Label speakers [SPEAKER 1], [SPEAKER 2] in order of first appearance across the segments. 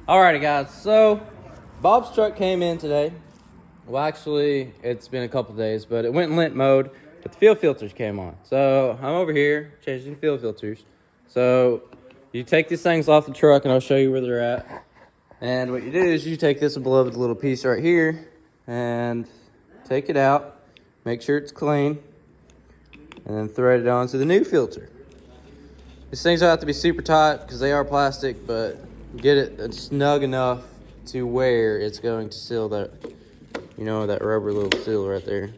[SPEAKER 1] Alrighty guys, so Bob's truck came in today. Well, actually, it's been a couple days, but it went in lint mode, but the fuel filters came on. So I'm over here changing the fuel filters. So you take these things off the truck and I'll show you where they're at. And what you do is you take this beloved little piece right here and take it out, make sure it's clean, and then thread it onto the new filter. These things don't have to be super tight because they are plastic, but get it snug enough to where it's going to seal that, that rubber little seal right there.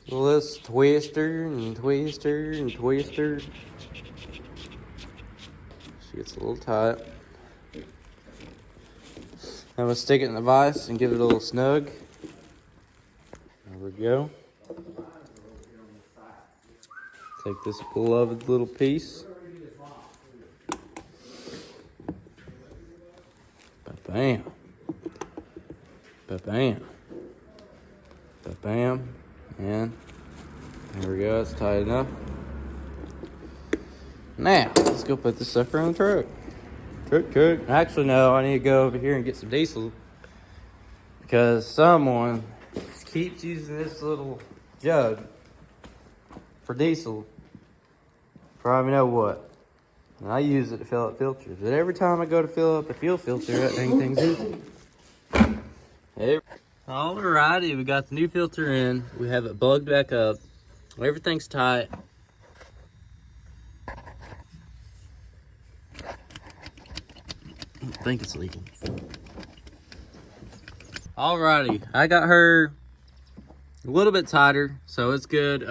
[SPEAKER 1] So let's twister and twister and twister. She gets a little tight. I'm gonna stick it in the vise and give it a little snug. There we go. Take this beloved little piece. Ba-bam. Ba-bam. Ba-bam. And there we go, it's tight enough. Now, let's go put this sucker on the truck. Truck. Actually, no, I need to go over here and get some diesel because someone keeps using this little jug for diesel. Probably know what. And I use it to fill up filters. But every time I go to fill up a fuel filter, that thing's empty. Hey. Alrighty, we got the new filter in. We have it plugged back up. Everything's tight. I think it's leaking. Alrighty, I got her a little bit tighter, so it's good.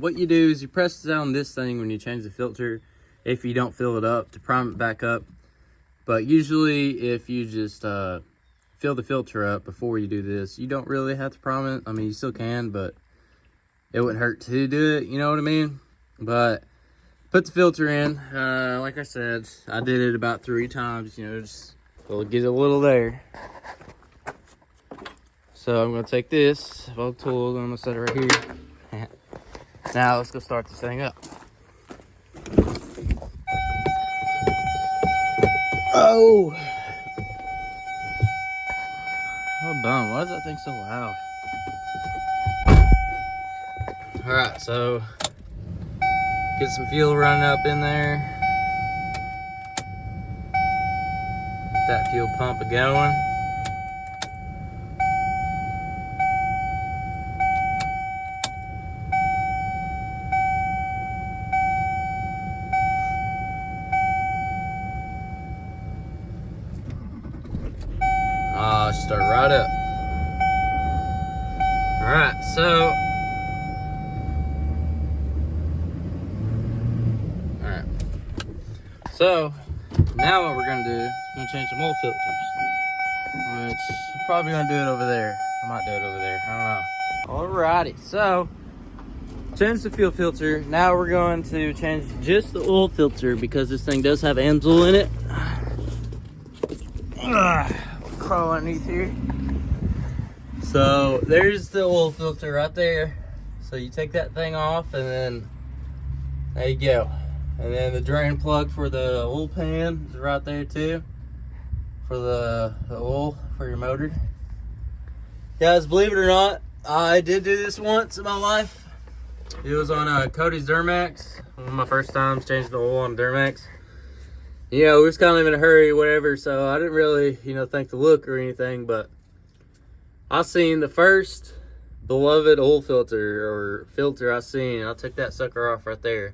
[SPEAKER 1] What you do is you press down this thing when you change the filter if you don't fill it up to prime it back up. But usually if you just fill the filter up before you do this, you don't really have to prime it. I mean, you still can, but it wouldn't hurt to do it, you know what I mean? But put the filter in. Like I said, I did it about 3 times, just we'll get a little there. So I'm gonna take this old tool and I'm gonna set it right here. Now let's go start this thing up. Oh! Oh, bum. Why is that thing so loud? Alright, so get some fuel running up in there. Get that fuel pump going. Start right up. Alright, so now what we're gonna do is change some oil filters, which I'm probably gonna do it over there. I might do it over there, I don't know. Alrighty, so change the fuel filter. Now we're going to change just the oil filter because this thing does have Amsoil in it. Crawl underneath here. So there's the oil filter right there. So you take that thing off and then there you go. And then the drain plug for the oil pan is right there too, for the oil for your motor. Guys, believe it or not, I did do this once in my life. It was on Cody's Duramax. One of my first times changing the oil on Duramax. We was kind of in a hurry, whatever, so I didn't really, think the look or anything, but I seen the first beloved oil filter I seen, and I took that sucker off right there.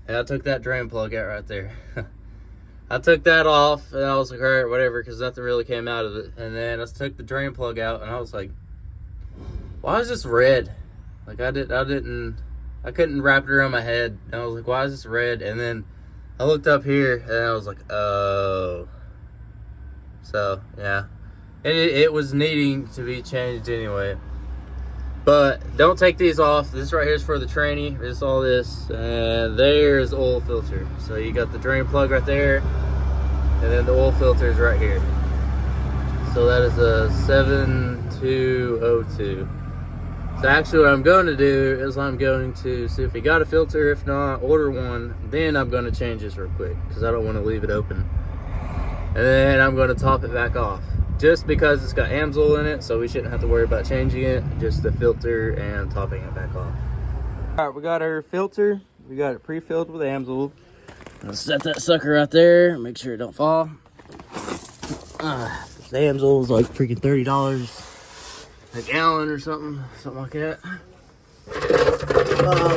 [SPEAKER 1] And I took that drain plug out right there. I took that off, and I was like, all right, whatever, because nothing really came out of it. And then I took the drain plug out, and I was like, why is this red? Like, I couldn't wrap it around my head. And I was like, why is this red? And then I looked up here and I was like, oh. So, yeah. It was needing to be changed anyway. But don't take these off. This right here is for the tranny. It's all this. And there's the oil filter. So you got the drain plug right there. And then the oil filter is right here. So that is a 7202. So actually what I'm going to do is I'm going to see if we got a filter. If not, order one. Then I'm going to change this real quick because I don't want to leave it open. And then I'm gonna top it back off. Just because it's got Amsoil in it, so we shouldn't have to worry about changing it. Just the filter and topping it back off. All right, we got our filter. We got it pre-filled with Amsoil. Let's set that sucker right there. Make sure it don't fall. The Amsoil is like freaking $30 a gallon or something like that.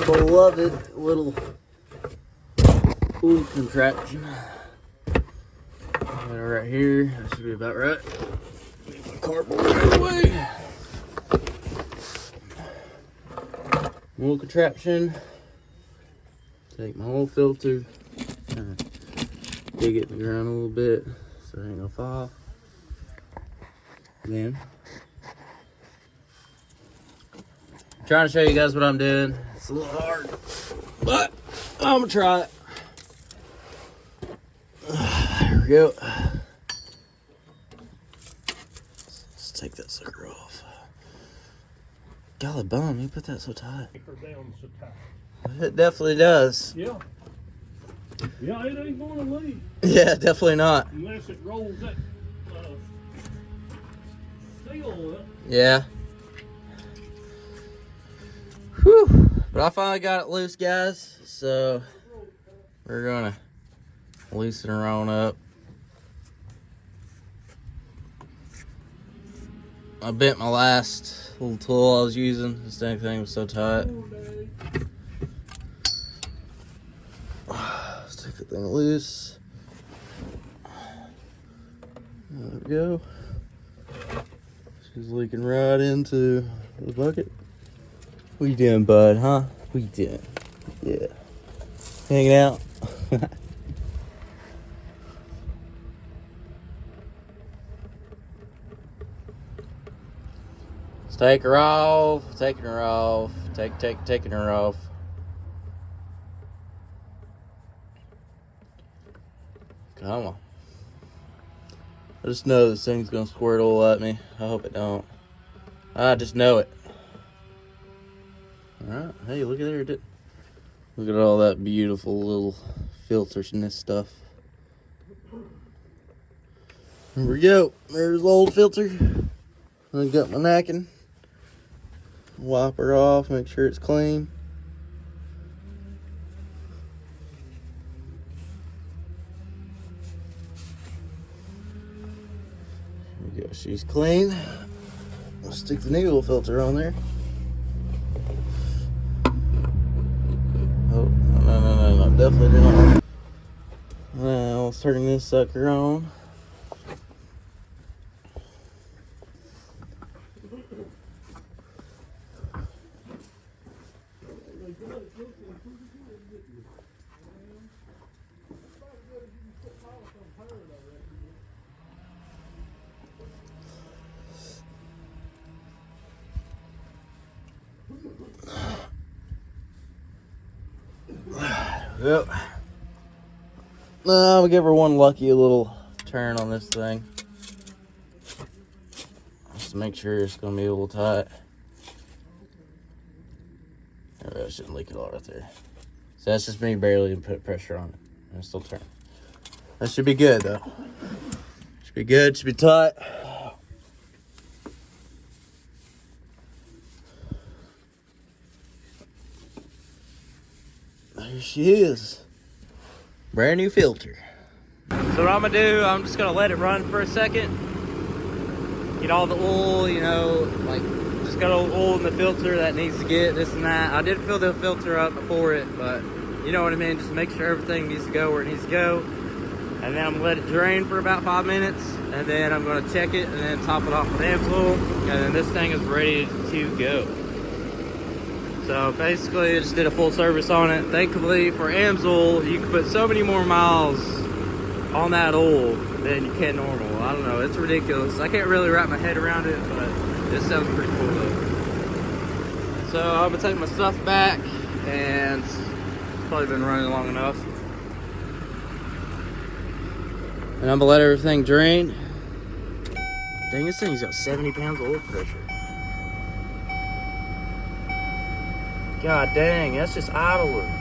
[SPEAKER 1] Beloved little contraption. Got it right here. That should be about right. Leave my cardboard out of the way. Little contraption. Take my whole filter. Dig it in the ground a little bit so it ain't gonna fall. Then I'm trying to show you guys what I'm doing. It's a little hard, but I'm gonna try it. There we go. Let's take that sucker off. Golly bum, you put that so tight. It definitely does.
[SPEAKER 2] Yeah. Yeah, it ain't gonna leave.
[SPEAKER 1] Yeah, definitely not.
[SPEAKER 2] Unless it rolls that steel up.
[SPEAKER 1] Yeah. Whew. But I finally got it loose, guys. So we're gonna loosen her on up. I bent my last little tool I was using. This dang thing was so tight. Let's take the thing loose. There we go. She's leaking right into the bucket. What you doing, bud, huh? What you doing? Yeah. Hanging out. Let's take her off, taking her off, taking her off. Come on. I just know this thing's gonna squirtle at me. I hope it don't. I just know it. Alright, hey, look at there. Look at all that beautiful little filters and this stuff. Here we go. There's the old filter. I got my napkin. Wipe her off, make sure it's clean. There we go, she's clean. I'll stick the new filter on there. Oh, no, definitely did not. Now, let's turn this sucker on. Yep. We'll give her one lucky little turn on this thing. Just to make sure it's gonna be a little tight. I shouldn't leak it all right there. So that's just me barely put pressure on it. And it's still turning. That should be good though. Should be good, should be tight. There she is. Brand new filter. So what I'm gonna do, I'm just gonna let it run for a second. Get all the oil, you know, like just got all oil in the filter that needs to get this and that. I did fill the filter up before it, but you know what I mean? Just make sure everything needs to go where it needs to go. And then I'm gonna let it drain for about 5 minutes. And then I'm gonna check it and then top it off with Amsoil. And then this thing is ready to go. So basically I just did a full service on it. Thankfully for Amsoil, you can put so many more miles on that oil than you can normal. I don't know, it's ridiculous. I can't really wrap my head around it, but this sounds pretty cool though. So I'm gonna take my stuff back, and it's probably been running long enough. And I'm gonna let everything drain. Dang, this thing's got 70 pounds of oil pressure. God dang, that's just idling.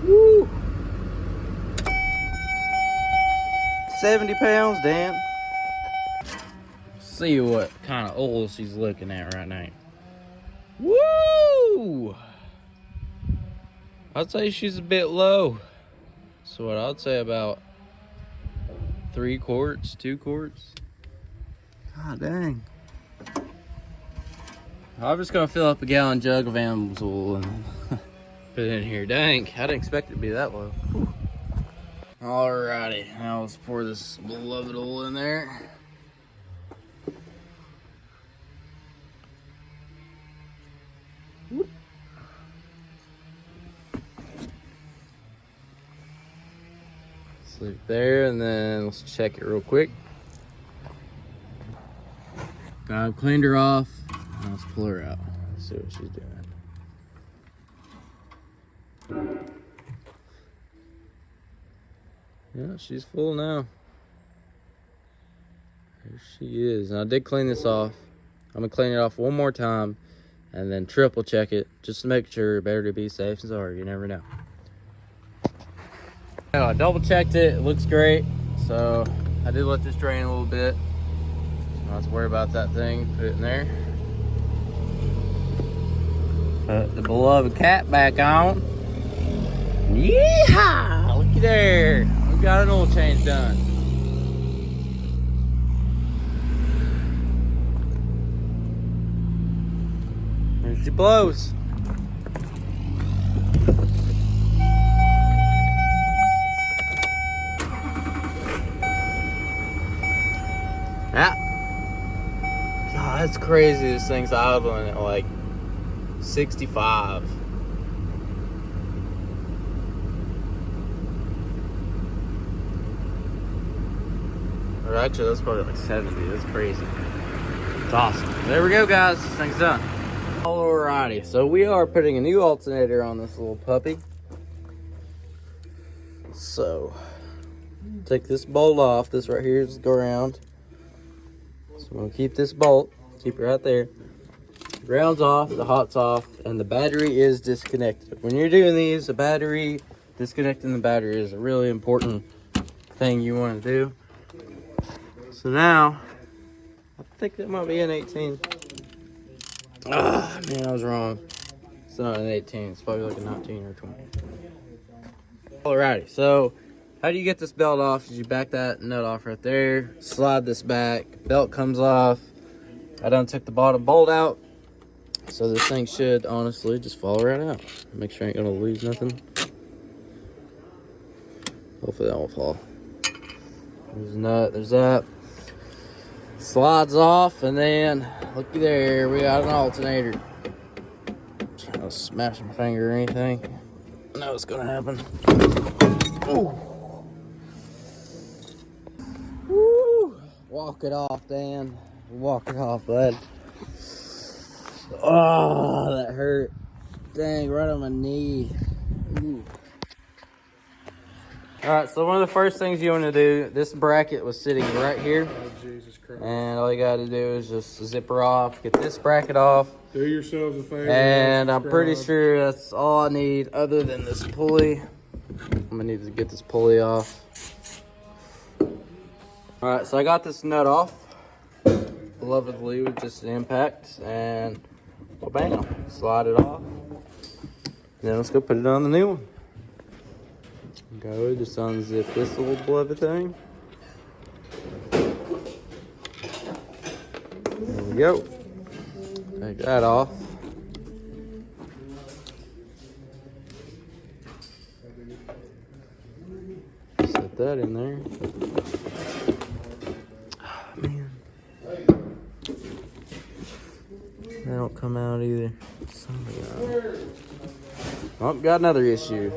[SPEAKER 1] Woo! 70 pounds, Dan. See what kind of oil she's looking at right now. Woo! I'd say she's a bit low. So what I'd say about 3 quarts, 2 quarts. God dang. I'm just gonna fill up a gallon jug of animal's oil and put it in here. Dang, I didn't expect it to be that low. Whew. Alrighty, now let's pour this beloved oil in there. Leave it there, and then let's check it real quick. I've cleaned her off. Now let's pull her out. Let's see what she's doing. Yeah, she's full now. There she is. And I did clean this off. I'm gonna clean it off one more time and then triple check it just to make sure. Better to be safe than sorry. You never know. I double checked it. It looks great. So I did let this drain a little bit. Don't have to worry about that thing. Put it in there. Put the beloved cat back on. Yeehaw! Looky there. We got an oil change done. Here she blows. Yeah. God, that's crazy. This thing's idling at like 65. Or actually, that's probably like 70. That's crazy. It's awesome. There we go, guys. This thing's done. Alrighty, so we are putting a new alternator on this little puppy. So, take this bolt off. This right here is the ground. So I'm gonna keep this bolt, keep it right there. The ground's off, the hot's off, and the battery is disconnected. When you're doing these, disconnecting the battery is a really important thing you want to do. So now, I think that might be an 18. Ah, man, I was wrong. It's not an 18, it's probably like a 19 or 20. Alrighty, so how do you get this belt off? Is you back that nut off right there, slide this back, belt comes off. I done took the bottom bolt out, so this thing should honestly just fall right out. Make sure I ain't gonna lose nothing. Hopefully that won't fall. There's a nut, there's that. Slides off, and then looky there, we got an alternator. Trying to smash my finger or anything. I know it's gonna happen. Ooh. Woo. Walk it off, Dan. Walk it off, bud. Oh, that hurt. Dang, right on my knee. Ooh. Alright, so one of the first things you want to do, this bracket was sitting right here.
[SPEAKER 3] Oh, Jesus Christ.
[SPEAKER 1] And all you got to do is just zip her off, get this bracket off.
[SPEAKER 3] Do yourselves a favor.
[SPEAKER 1] And I'm pretty sure that's all I need other than this pulley. I'm going to need to get this pulley off. Alright, so I got this nut off. Belovedly with just an impact. And well, bam, slide it off. Then let's go put it on the new one. Go, just unzip this little beloved thing. There we go. Take that off. Set that in there. Oh, man. They don't come out either. Oh, got another issue.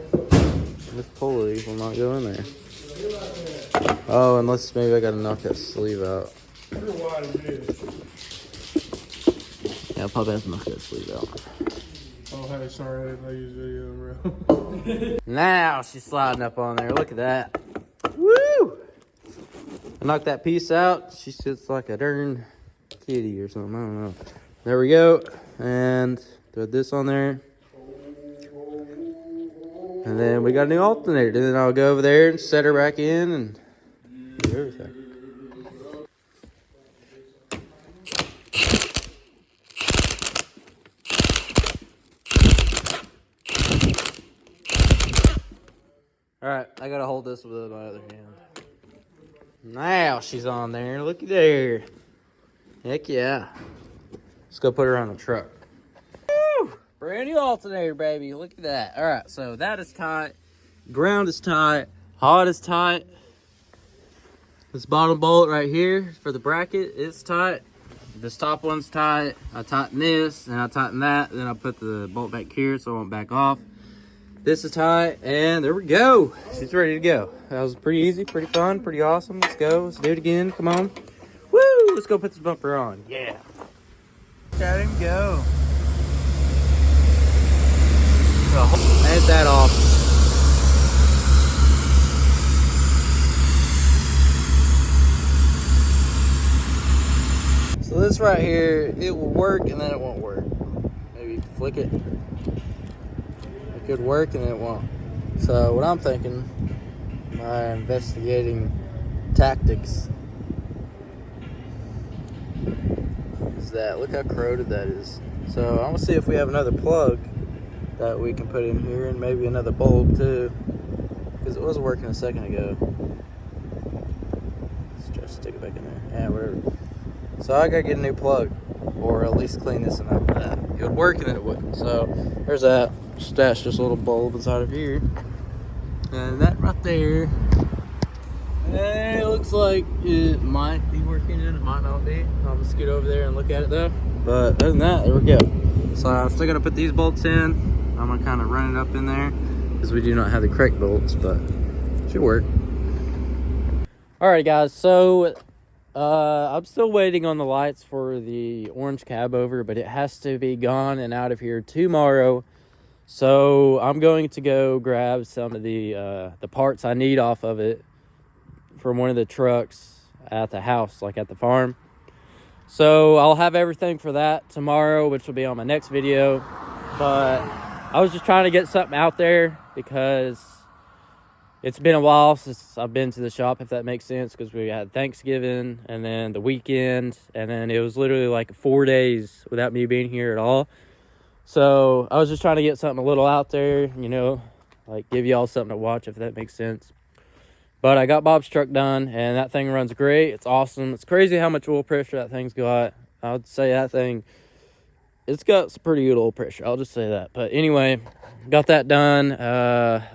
[SPEAKER 1] This pulley will not go in there. Oh, unless maybe I gotta knock that sleeve out. Yeah, I'll probably have to knock that sleeve out.
[SPEAKER 3] Oh, hey, sorry, I didn't know you was videoing, bro.
[SPEAKER 1] Now she's sliding up on there. Look at that. Woo! I knocked that piece out. She sits like a darn kitty or something. I don't know. There we go. And throw this on there. And then we got a new alternator. And then I'll go over there and set her back in and Do everything. Alright, I gotta hold this with my other hand. Now she's on there. Looky there. Heck yeah. Let's go put her on the truck. Woo! Brand new alternator, baby. Look at that. Alright, so that is tight. Ground is tight. Hot is tight. This bottom bolt right here for the bracket is tight. This top one's tight. I tighten this, and I tighten that. Then I put the bolt back here so it won't back off. This is tight, and there we go. She's ready to go. That was pretty easy, pretty fun, pretty awesome. Let's go. Let's do it again. Come on. Woo! Let's go put this bumper on. Yeah. Got him go. Ain't that awesome? So this right here, it will work and then it won't work. Maybe flick it. It could work and it won't. So what I'm thinking, my investigating tactics, is that, look how corroded that is. So I'm gonna see if we have another plug that we can put in here, and maybe another bulb too, because it wasn't working a second ago. Let's just stick it back in there. Yeah, whatever. So I gotta get a new plug, or at least clean this enough that it would work and then it wouldn't. So there's that. Stash this little bulb inside of here, and that right there. And it looks like it might be working, and it might not be. I'm gonna scoot over there and look at it though. But other than that, there we go. So I'm still gonna put these bolts in. I'm gonna kind of run it up in there because we do not have the correct bolts, but it should work. Alright guys, so I'm still waiting on the lights for the orange cab over, but it has to be gone and out of here tomorrow. So I'm going to go grab some of the parts I need off of it from one of the trucks at the house, like at the farm. So I'll have everything for that tomorrow, which will be on my next video. But I was just trying to get something out there because it's been a while since I've been to the shop, if that makes sense, because we had Thanksgiving and then the weekend, and then it was literally like 4 days without me being here at all. So I was just trying to get something a little out there, you know, like give y'all something to watch, if that makes sense. But I got Bob's truck done, and that thing runs great. It's awesome. It's crazy how much oil pressure that thing's got. I would say that thing, it's got some pretty good oil pressure. I'll just say that. But anyway, got that done.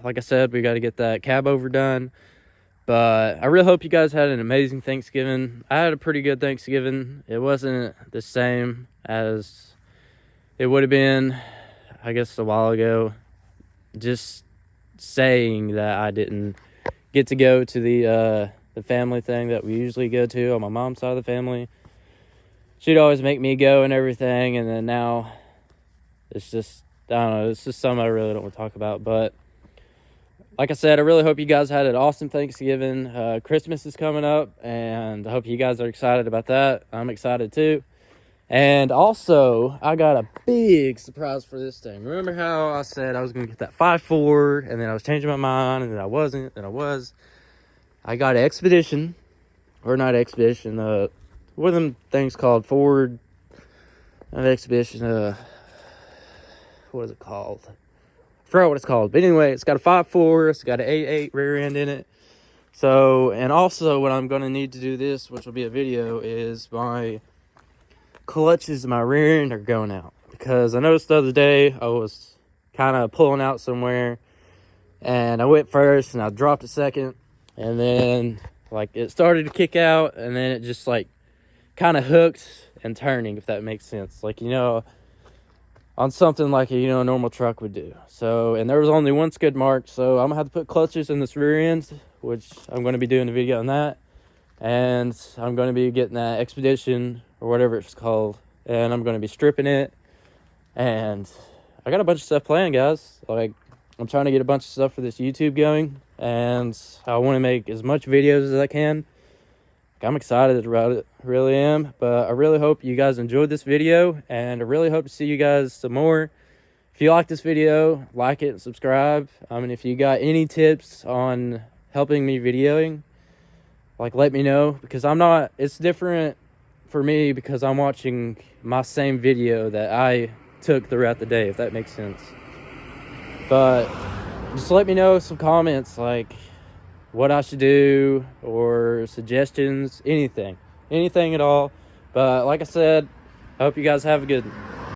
[SPEAKER 1] Like I said, we got to get that cab over done. But I really hope you guys had an amazing Thanksgiving. I had a pretty good Thanksgiving. It wasn't the same as it would have been, I guess, a while ago. Just saying that I didn't get to go to the family thing that we usually go to on my mom's side of the family. She'd always make me go and everything, and then now it's just, I don't know, it's just something I really don't want to talk about. But like I said, I really hope you guys had an awesome Thanksgiving. Christmas is coming up, and I hope you guys are excited about that. I'm excited too. And also, I got a big surprise for this thing. Remember how I said I was going to get that 5.4, and then I was changing my mind, and then I wasn't, and I was. I got an Expedition, or not Expedition, what are them things called? Ford, not Expedition, what is it called? I forgot what it's called. But anyway, it's got a 5.4, it's got an 8.8 rear end in it. So, and also what I'm going to need to do this, which will be a video, is my clutches in my rear end are going out, because I noticed the other day I was kind of pulling out somewhere, and I went first and I dropped a second, and then like it started to kick out, and then it just like kind of hooked and turning, if that makes sense, like, you know, on something like a normal truck would do. So, and there was only one skid mark, so I'm gonna have to put clutches in this rear end, which I'm going to be doing a video on that. And I'm going to be getting that Expedition, or whatever it's called, and I'm going to be stripping it. And I got a bunch of stuff planned, guys. Like, I'm trying to get a bunch of stuff for this YouTube going, and I want to make as much videos as I can. I'm excited about it, really am. But I really hope you guys enjoyed this video, and I really hope to see you guys some more. If you like this video, like it and subscribe. I mean, if you got any tips on helping me videoing, like, let me know, because it's different for me because I'm watching my same video that I took throughout the day, if that makes sense. But just let me know some comments, like what I should do or suggestions, anything at all. But like I said, I hope you guys have a good one.